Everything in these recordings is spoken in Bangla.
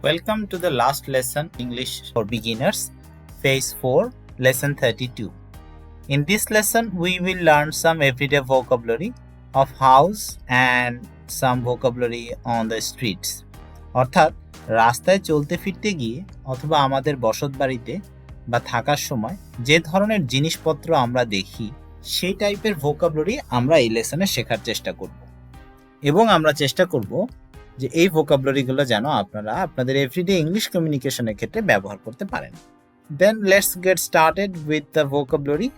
Welcome to the last lesson, English for Beginners, Phase 4, Lesson 32. In this lesson, we will learn some everyday vocabulary of house and some vocabulary on the streets. অর্থাৎ রাস্তায় চলতে ফিরতে গিয়ে অথবা আমাদের বসত বাড়িতে বা থাকার সময় যে ধরনের জিনিসপত্র আমরা দেখি সেই টাইপের ভোকাবুলারি আমরা এই লেসনে শেখার চেষ্টা করব এবং আমরা চেষ্টা করব যে এই ভোকাবুলারিগুলো যেন আপনারা আপনাদের এভরিডে ইংলিশ কমিউনিকেশনের ক্ষেত্রে ব্যবহার করতে পারেন। Then let's get started with the vocabulary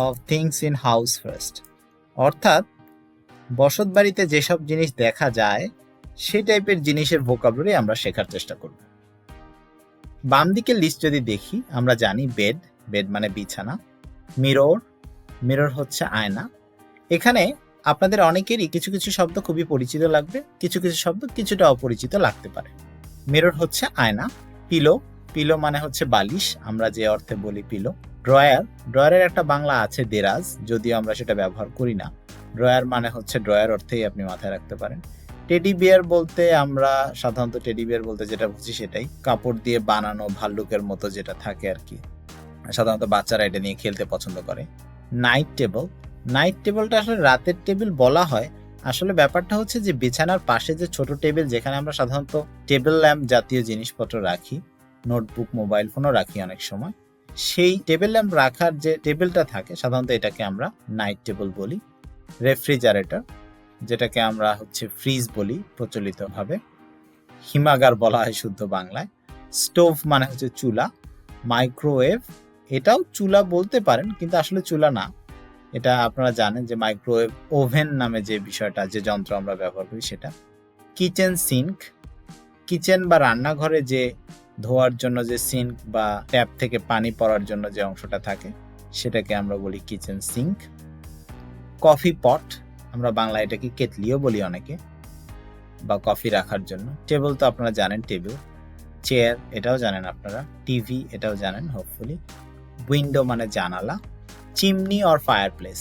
of things in house first. অর্থাৎ বসত বাড়িতে যেসব জিনিস দেখা যায় সেই টাইপের জিনিসের ভোকাবুলারি আমরা শেখার চেষ্টা করব। বাম দিকের লিস্ট যদি দেখি আমরা জানি বেড মানে বিছানা, মিরর হচ্ছে আয়না। এখানে আপনাদের অনেকেরই কিছু কিছু শব্দ খুবই পরিচিত লাগবে, কিছু কিছু শব্দ কিছুটা অপরিচিত লাগতে পারে। মিরর হচ্ছে আয়না। পিলো মানে হচ্ছে বালিশ, আমরা যে অর্থে বলি পিলো। ড্রয়ারের একটা বাংলা আছে দেরাজ, যদিও আমরা সেটা ব্যবহার করি না। ড্রয়ার মানে হচ্ছে ড্রয়ার অর্থেই আপনি মাথায় রাখতে পারেন। টেডি বিয়ার বলতে আমরা সাধারণত টেডি বিয়ার বলতে যেটা বুঝি সেটাই, কাপড় দিয়ে বানানো ভাল্লুকের মতো যেটা থাকে আর কি, সাধারণত বাচ্চারা এটা নিয়ে খেলতে পছন্দ করে। নাইট টেবিলটা আসলে রাতের টেবিল বলা হয়, আসলে ব্যাপারটা হচ্ছে যে বিছানার পাশে যে ছোট টেবিল যেখানে আমরা সাধারণত টেবিল ল্যাম্প জাতীয় জিনিসপত্র রাখি, নোটবুক মোবাইল ফোনও রাখি অনেক সময়, সেই টেবিল ল্যাম্প রাখার যে টেবিলটা থাকে সাধারণত এটাকে আমরা নাইট টেবিল বলি। রেফ্রিজারেটর যেটাকে আমরা ফ্রিজ বলি প্রচলিতভাবে, হিমাগার বলা হয় শুদ্ধ বাংলায়। স্টোভ মানে হচ্ছে চুলা। মাইক্রোওয়েভ এটাও চুলা বলতে পারেন কিন্তু আসলে চুলা না, এটা আপনারা জানেন যে মাইক্রোওয়েভ ওভেন নামে যে বিষয়টা, যে যন্ত্র আমরা ব্যবহার করি সেটা। কিচেন সিঙ্ক, কিচেন বা রান্নাঘরে যে ধোয়ার জন্য যে সিঙ্ক বা ট্যাপ থেকে পানি পড়ার জন্য যে অংশটা থাকে সেটাকে আমরা বলি কিচেন সিঙ্ক। কফি পট, আমরা বাংলা এটাকে কেটলিও বলি অনেকে, বা কফি রাখার জন্য। টেবিল তো আপনারা জানেন টেবিল। চেয়ার এটাও জানেন আপনারা। টিভি এটাও জানেন হোপফুলি। উইন্ডো মানে জানালা। চিমনি অর ফায়ারপ্লেস,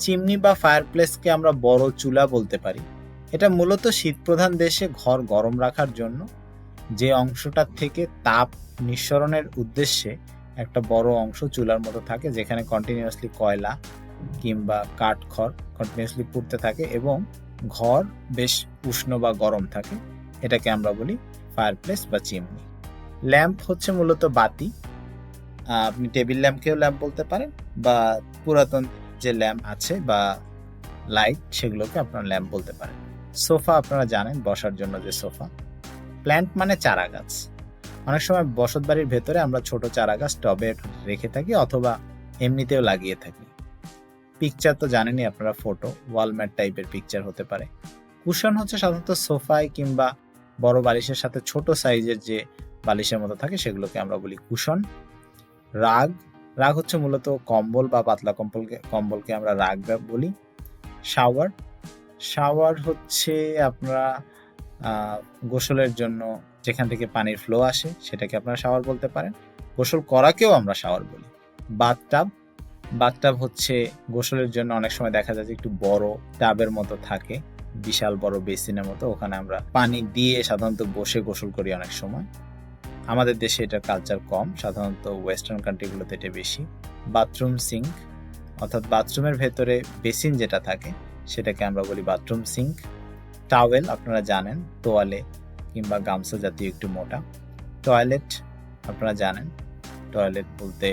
চিমনি বা ফায়ারপ্লেসকে আমরা বড় চুলা বলতে পারি। এটা মূলত শীতপ্রধান দেশে ঘর গরম রাখার জন্য যে অংশটার থেকে তাপ নিঃসরণের উদ্দেশ্যে একটা বড় অংশ চুলার মতো থাকে, যেখানে কন্টিনিউয়াসলি কয়লা কিংবা কাঠখড় কন্টিনিউয়াসলি পুড়তে থাকে এবং ঘর বেশ উষ্ণ বা গরম থাকে, এটাকে আমরা বলি ফায়ারপ্লেস বা চিমনি। ল্যাম্প হচ্ছে মূলত বাতি, আপনি টেবিল ল্যাম্পকেও ল্যাম্প বলতে পারেন, বা পুরাতন যে ল্যাম্প আছে বা লাইট সেগুলোকে আপনারা ল্যাম্প বলতে পারেন। সোফা আপনারা জানেন বসার জন্য যে সোফা। প্ল্যান্ট মানে চারা গাছ, অনেক সময় বসত বাড়ির ভেতরে আমরা ছোট চারা গাছ টবে রেখে থাকি অথবা এমনিতেও লাগিয়ে থাকি। পিকচার তো জানেনই আপনারা, ফটো ওয়ালম্যাট টাইপের পিকচার হতে পারে। কুশন হচ্ছে সাধারণত সোফায় কিংবা বড় বালিশের সাথে ছোট সাইজের যে বালিশের মতো থাকে সেগুলোকে আমরা বলি কুশন। রাগ হচ্ছে মূলত কম্বল বা পাতলা কম্বলকে আমরা রাগ বলি। শাওয়ার হচ্ছে আপনারা গোসলের জন্য যেখান থেকে পানির ফ্লো আসে সেটাকে আপনারা শাওয়ার বলতে পারেন। গোসল করাকেও আমরা শাওয়ার বলি। বাথটাব হচ্ছে গোসলের জন্য অনেক সময় দেখা যায় যে একটু বড় টাবের মতো থাকে, বিশাল বড় বেসিনের মতো, ওখানে আমরা পানি দিয়ে সাধারণত বসে গোসল করি অনেক সময়। আমাদের দেশে এটা কালচার কম, সাধারণত ওয়েস্টার্ন কান্ট্রিগুলোতে এটা বেশি। বাথরুম সিঙ্ক অর্থাৎ বাথরুমের ভেতরে বেসিন যেটা থাকে সেটাকে আমরা বলি বাথরুম সিঙ্ক। টাওয়েল আপনারা জানেন, তোয়ালে কিংবা গামছা জাতীয় একটু মোটা। টয়লেট আপনারা জানেন, টয়লেট বলতে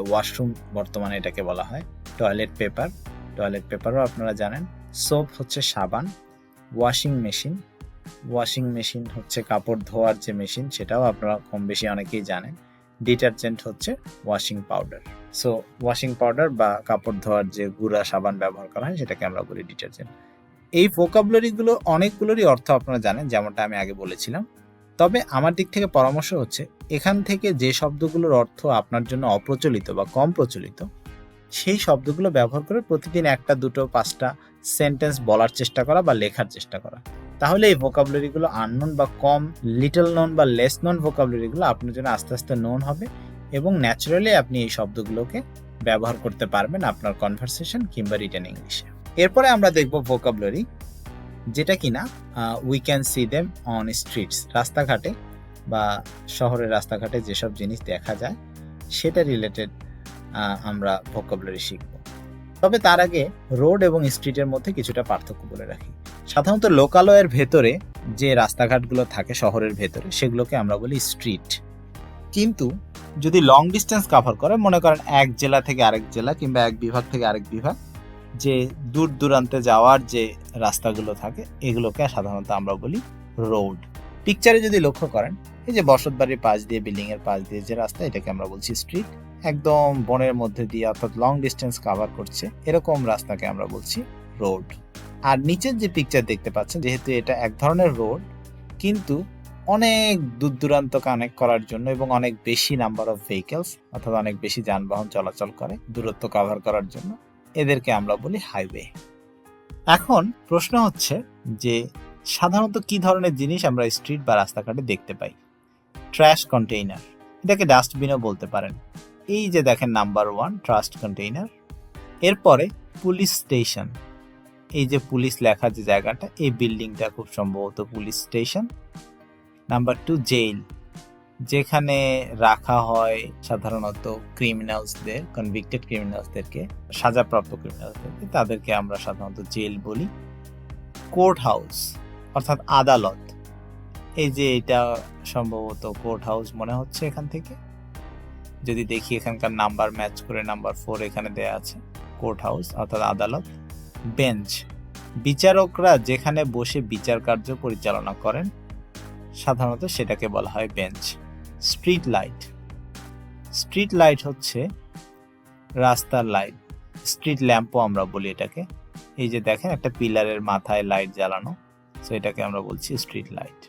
ওয়াশরুম বর্তমানে এটাকে বলা হয়। টয়লেট পেপারও আপনারা জানেন। সোপ হচ্ছে সাবান। ওয়াশিং মেশিন হচ্ছে কাপড় ধোয়ার যে মেশিন, সেটাও আপনারা কম বেশি অনেকেই জানেন। ডিটারজেন্ট হচ্ছে washing powder. So washing powder বা কাপড় ধোয়ার যে গুঁড়া সাবান ব্যবহার করা হয় সেটাকে আমরা বলি ডিটারজেন্ট। এই ভোকাবুলারিগুলো অনেকগুলোরই অর্থ আপনারা জানেন, যেমনটা আমি আগে বলেছিলাম। তবে আমার দিক থেকে পরামর্শ হচ্ছে এখান থেকে যে শব্দগুলোর অর্থ আপনার জন্য অপ্রচলিত বা কম প্রচলিত সেই শব্দগুলো ব্যবহার করে প্রতিদিন 1, 2, 5টা সেন্টেন্স বলার চেষ্টা করা বা লেখার চেষ্টা করা, তাহলে এই ভোকাবুলারিগুলো আননোন বা কম লিটল নোন বা লেস নোন ভোকাবুলারিগুলো আপনার জন্য আস্তে আস্তে নোন হবে এবং ন্যাচারালি আপনি এই শব্দগুলোকে ব্যবহার করতে পারবেন আপনার কনভারসেশন কিংবা রিটেন ইংলিশে। এরপরে আমরা দেখব ভোকাবুলারি যেটা কিনা we can see them on streets, রাস্তাঘাটে বা শহরের রাস্তাঘাটে যেসব জিনিস দেখা যায় সেটা রিলেটেড আমরা ভোকাবুলারি শিখব। তবে তার আগে রোড এবং স্ট্রিটের মধ্যে কিছুটা পার্থক্য বলে রাখি। সাধারণত লোকালয়ের ভেতরে যে রাস্তাঘাটগুলো থাকে শহরের ভেতরে সেগুলোকে আমরা বলি স্ট্রিট। কিন্তু যদি লং ডিস্টেন্স কভার করে, মনে করেন এক জেলা থেকে আরেক জেলা কিংবা এক বিভাগ থেকে আরেক বিভাগ, যে দূর দূরান্তে যাওয়ার যে রাস্তাগুলো থাকে এগুলোকে সাধারণত আমরা বলি রোড। পিকচারে যদি লক্ষ্য করেন, এই যে বসতবাড়ির পাশ দিয়ে, বিল্ডিং এর পাশ দিয়ে যে রাস্তা, এটাকে আমরা বলছি স্ট্রিট। একদম বনের মধ্যে দিয়ে অর্থাৎ লং ডিস্টেন্স কভার করছে এরকম রাস্তাকে আমরা বলছি রোড। আর নিচের যে পিকচার দেখতে পাচ্ছেন, যেহেতু এটা এক ধরনের রোড কিন্তু অনেক দূর দূরান্ত কানেক্ট করার জন্য এবং অনেক বেশি নাম্বার অফ ভেহিকলস অর্থাৎ অনেক বেশি যানবাহন চলাচল করে দূরত্ব কভার করার জন্য, এদেরকে আমরা বলি হাইওয়ে। এখন প্রশ্ন হচ্ছে যে সাধারণত কি ধরনের জিনিস আমরা স্ট্রিট বা রাস্তাঘাটে দেখতে পাই? ট্র্যাশ কন্টেইনার, এটাকে ডাস্টবিনও বলতে পারেন। এই যে দেখেন নাম্বার 1 ট্রাস্ট কন্টেইনার। এরপরে পুলিশ স্টেশন, এই যে পুলিশ লেখা যে জায়গাটা, এই বিল্ডিংটা খুব সম্ভবত পুলিশ স্টেশন। নাম্বার 2 জেল, যেখানে রাখা হয় সাধারণত ক্রিমিনালসদের, কনভিক্টেড ক্রিমিনালসদেরকে, সাজাপ্রাপ্ত ক্রিমিনালসদেরকে, তাদেরকে আমরা সাধারণত জেল বলি। কোর্ট হাউস অর্থাৎ আদালত, এই যে এটা সম্ভবত কোর্ট হাউস মনে হচ্ছে এখান থেকে, যদি দেখি এখানকার নাম্বার ম্যাচ করে নাম্বার 4 এখানে দেয়া আছে, কোর্ট হাউস অর্থাৎ আদালত। বেঞ্চ, বিচারকরা যেখানে বসে বিচার কার্য পরিচালনা করেন সাধারণত সেটাকে বলা হয় bench. Street light, street light হচ্ছে রাস্তার লাইট, স্ট্রিট ল্যাম্পও আমরা বলি এটাকে। এই যে দেখেন একটা পিলারের মাথায় লাইট জ্বালানো, সো এটাকে আমরা বলছি স্ট্রিট লাইট।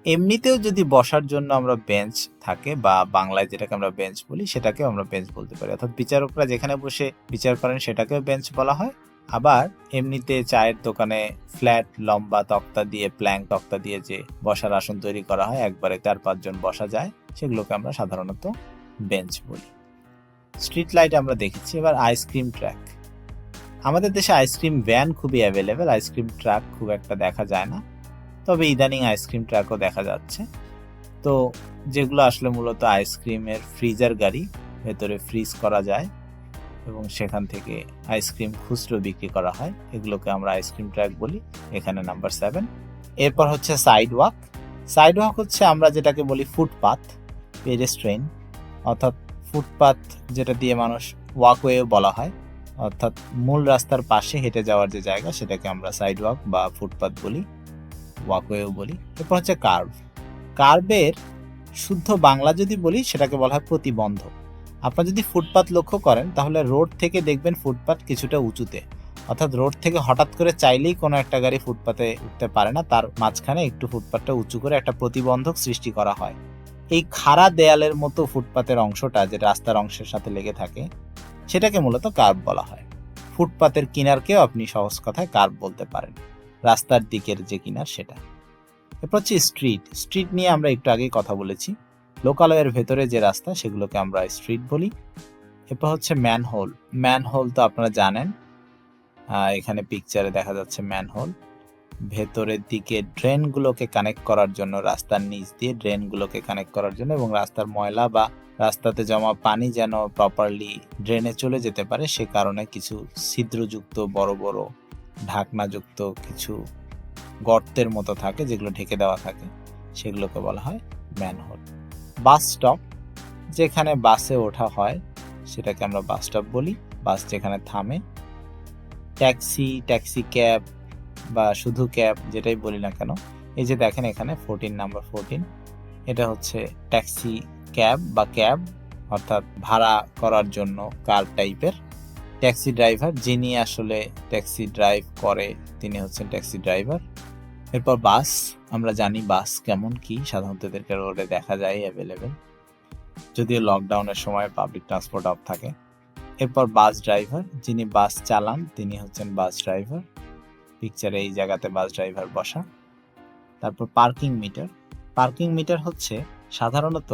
এমনিতেও যদি বসার জন্য আমরা বেঞ্চ থাকে বা বাংলায় যেটাকে আমরা বেঞ্চ বলি সেটাকেও আমরা বেঞ্চ বলতে পারি, অর্থাৎ বিচারকরা যেখানে বসে বিচার করেন সেটাকেও বেঞ্চ বলা হয়। আবার এমনিতে চায়ের দোকানে ফ্ল্যাট লম্বা তক্তা দিয়ে, প্ল্যাঙ্ক তক্তা দিয়ে যে বসার আসন তৈরি করা হয়, একবারে 4-5 জন বসা যায়, সেগুলোকে আমরা সাধারণত বেঞ্চ বলি। স্ট্রিট লাইট আমরা দেখেছি। এবার আইসক্রিম ট্র্যাক, আমাদের দেশে আইসক্রিম ভ্যান খুবই অ্যাভেলেবেল, আইসক্রিম ট্রাক খুব একটা দেখা যায় না, তবে ইদানিং আইসক্রিম ট্রাকও দেখা যাচ্ছে। তো যেগুলো আসলে মূলত আইসক্রিমের ফ্রিজার গাড়ি, ভেতরে ফ্রিজ করা যায় এবং সেখান থেকে আইসক্রিম খুচরো বিক্রি করা হয়, এগুলোকে আমরা আইসক্রিম ট্রাক বলি। এখানে নাম্বার 7। এরপর হচ্ছে সাইড ওয়াক। সাইড ওয়াক হচ্ছে আমরা যেটাকে বলি ফুটপাথ, পেডেস্ট্রেন, অর্থাৎ ফুটপাথ যেটা দিয়ে মানুষ, ওয়াকওয়ে বলা হয়, অর্থাৎ মূল রাস্তার পাশে হেঁটে যাওয়ার যে জায়গা সেটাকে আমরা সাইড ওয়াক বা ফুটপাথ বলি, ওয়াকওয়েও বলি। এরপর হচ্ছে কার্ভ। কার্ভের শুদ্ধ বাংলা যদি বলি সেটাকে বলা হয় প্রতিবন্ধক। আপনারা যদি ফুটপাথ লক্ষ্য করেন তাহলে রোড থেকে দেখবেন ফুটপাথ কিছুটা উঁচুতে, অর্থাৎ রোড থেকে হঠাৎ করে চাইলেই কোনো একটা গাড়ি ফুটপাথে উঠতে পারে না, তার মাঝখানে একটু ফুটপাথটা উঁচু করে একটা প্রতিবন্ধক সৃষ্টি করা হয়। এই খাড়া দেয়ালের মতো ফুটপাথের অংশটা যে রাস্তার অংশের সাথে লেগে থাকে সেটাকে মূলত কার্ভ বলা হয়। ফুটপাথের কিনারকেও আপনি সহজ কথায় কার্ভ বলতে পারেন, রাস্তার দিকের যে কিনার সেটা। এরপর হচ্ছে স্ট্রিট। স্ট্রিট নিয়ে আমরা একটু আগেই কথা বলেছি, লোকালয়ের ভেতরে যে রাস্তা সেগুলোকে আমরা স্ট্রিট বলি। এরপর হচ্ছে ম্যানহোল। ম্যানহোল তো আপনারা জানেন, এখানে পিকচারে দেখা যাচ্ছে ম্যানহোল। ভেতরের দিকে ড্রেনগুলোকে কানেক্ট করার জন্য, রাস্তার নিচ দিয়ে ড্রেনগুলোকে কানেক্ট করার জন্য এবং রাস্তার ময়লা বা রাস্তাতে জমা পানি যেন প্রপারলি ড্রেনে চলে যেতে পারে সে কারণে কিছু ছিদ্রযুক্ত বড় বড় ঢাকনাযুক্ত কিছু গর্তের মতো থাকে যেগুলো ঢেকে দেওয়া থাকে, সেগুলোকে বলা হয় ম্যানহোল। বাস স্টপ, যেখানে বাসে ওঠা হয় সেটাকে আমরা বাস স্টপ বলি, বাস যেখানে থামে। ট্যাক্সি, ট্যাক্সি ক্যাব বা শুধু ক্যাব যেটাই বলি না কেন, এই যে দেখেন এখানে 14 নাম্বার 14, এটা হচ্ছে ট্যাক্সি ক্যাব বা ক্যাব, অর্থাৎ ভাড়া করার জন্য কার টাইপের। ট্যাক্সি ড্রাইভার, যিনি আসলে ট্যাক্সি ড্রাইভ করে তিনি হচ্ছেন ট্যাক্সি ড্রাইভার। এরপর বাস, আমরা জানি বাস কেমন কি, সাধারণত এদেরকে রোডে দেখা যায় অ্যাভেলেবেল, যদিও লকডাউনের সময় পাবলিক ট্রান্সপোর্ট অফ থাকে। এরপর বাস ড্রাইভার, যিনি বাস চালান তিনি হচ্ছেন বাস ড্রাইভার, পিকচারে এই জায়গাতে বাস ড্রাইভার বসা। তারপর পার্কিং মিটার। পার্কিং মিটার হচ্ছে সাধারণত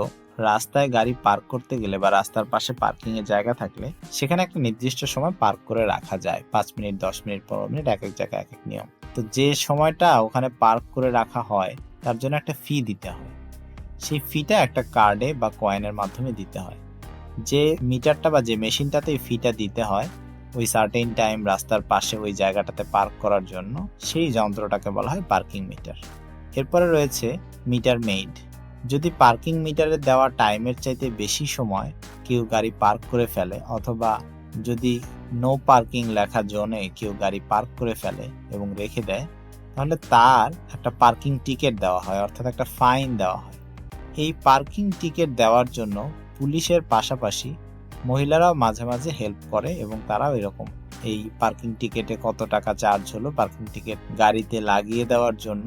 রাস্তায় গাড়ি পার্ক করতে গেলে বা রাস্তার পাশে পার্কিং এর জায়গা থাকলে সেখানে একটা নির্দিষ্ট সময় পার্ক করে রাখা যায়, 5 মিনিট, 10 মিনিট, 15 মিনিট, এক এক জায়গায় এক এক নিয়ম। তো যে সময়টা ওখানে পার্ক করে রাখা হয় তার জন্য একটা ফি দিতে হয়। সেই ফিটা একটা কার্ডে বা কয়েনের মাধ্যমে দিতে হয়। যে মিটারটা বা যে মেশিনটাতে ফিটা দিতে হয় ওই সার্টেন টাইম রাস্তার পাশে ওই জায়গাটাতে পার্ক করার জন্য, সেই যন্ত্রটাকে বলা হয় পার্কিং মিটার। এরপরে রয়েছে মিটার মেইড। যদি পার্কিং মিটারে দেওয়া টাইমের চাইতে বেশি সময় কেউ গাড়ি পার্ক করে ফেলে, অথবা যদি নো পার্কিং লেখা জোনে কেউ গাড়ি পার্ক করে ফেলে এবং রেখে দেয়, তাহলে তার একটা পার্কিং টিকিট দেওয়া হয়, অর্থাৎ একটা ফাইন দেওয়া হয়। এই পার্কিং টিকিট দেওয়ার জন্য পুলিশের পাশাপাশি মহিলারাও মাঝে মাঝে হেল্প করে, এবং তারাও এরকম এই পার্কিং টিকিটে কত টাকা চার্জ হলো পার্কিং টিকিট গাড়িতে লাগিয়ে দেওয়ার জন্য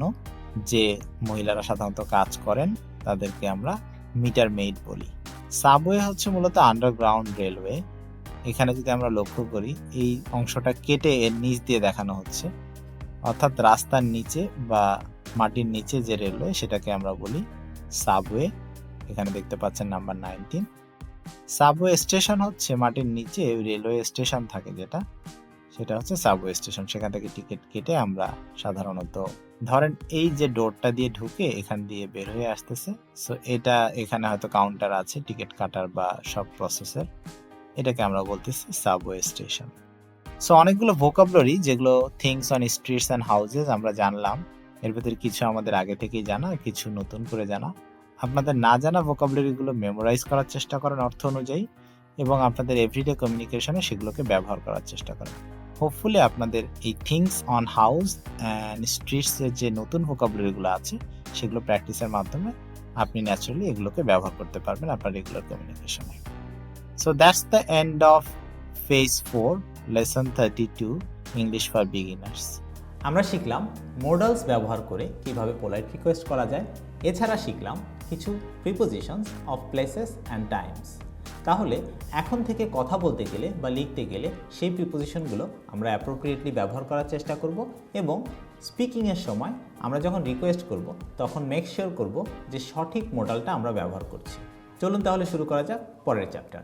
যে মহিলারা সাধারণত কাজ করেন তাদেরকে আমরা মিটার মেইড বলি। সাবওয়ে হচ্ছে মূলত আন্ডারগ্রাউন্ড রেলওয়ে। এখানে যদি আমরা লক্ষ্য করি, এই অংশটা কেটে এর নিচ দিয়ে দেখানো হচ্ছে, অর্থাৎ রাস্তার নিচে বা মাটির নিচে যে রেলওয়ে সেটাকে আমরা বলি সাবওয়ে। এখানে দেখতে পাচ্ছেন নাম্বার 19। সাবওয়ে স্টেশন হচ্ছে মাটির নিচে রেলওয়ে স্টেশন থাকে যেটা, সেটা হচ্ছে সাবওয়ে স্টেশন। সেখান থেকে টিকিট কেটে আমরা সাধারণত, ধরেন এই যে ডোরটা দিয়ে ঢুকে এখান দিয়ে বের হয়ে আসতেছে, সো এটা এখানে হয়তো কাউন্টার আছে টিকিট কাটার বা সব প্রসেসের, এটাকে আমরা বলতেছি সাবওয়ে স্টেশন। সো অনেকগুলো ভোকাবুলারি যেগুলো things on streets and houses আমরা জানলাম। এর ভিতরে কিছু আমাদের আগে থেকেই জানা, কিছু নতুন করে জানা। আপনাদের না জানা ভোকাবুলারিগুলো মেমোরাইজ করার চেষ্টা করেন অর্থ অনুযায়ী, এবং আপনাদের এভরিডে কমিউনিকেশনে সেগুলোকে ব্যবহার করার চেষ্টা করেন। হোপফুলি আপনাদের এই থিংস অন হাউস অ্যান্ড স্ট্রিটসের যে নতুন ভোকাবুলারিগুলো আছে সেগুলো প্র্যাকটিসের মাধ্যমে আপনি ন্যাচারালি এগুলোকে ব্যবহার করতে পারবেন আপনার রেগুলার কমিউনিকেশনে। So that's the end of phase 4 lesson 32 English for beginners. আমরা শিখলাম মডালস ব্যবহার করে কিভাবে পোলাইট রিকোয়েস্ট করা যায়। এছাড়া শিখলাম কিছু prepositions of places and Times. তাহলে এখন থেকে কথা বলতে গেলে বা লিখতে গেলে সেই প্রিপোজিশনগুলো আমরা অ্যাপ্রোপ্রিয়েটলি ব্যবহার করার চেষ্টা করব, এবং স্পিকিংয়ের সময় আমরা যখন রিকোয়েস্ট করব তখন মেক শিওর করব যে সঠিক মডালটা আমরা ব্যবহার করছি। চলুন তাহলে শুরু করা যাক পরের চ্যাপ্টার।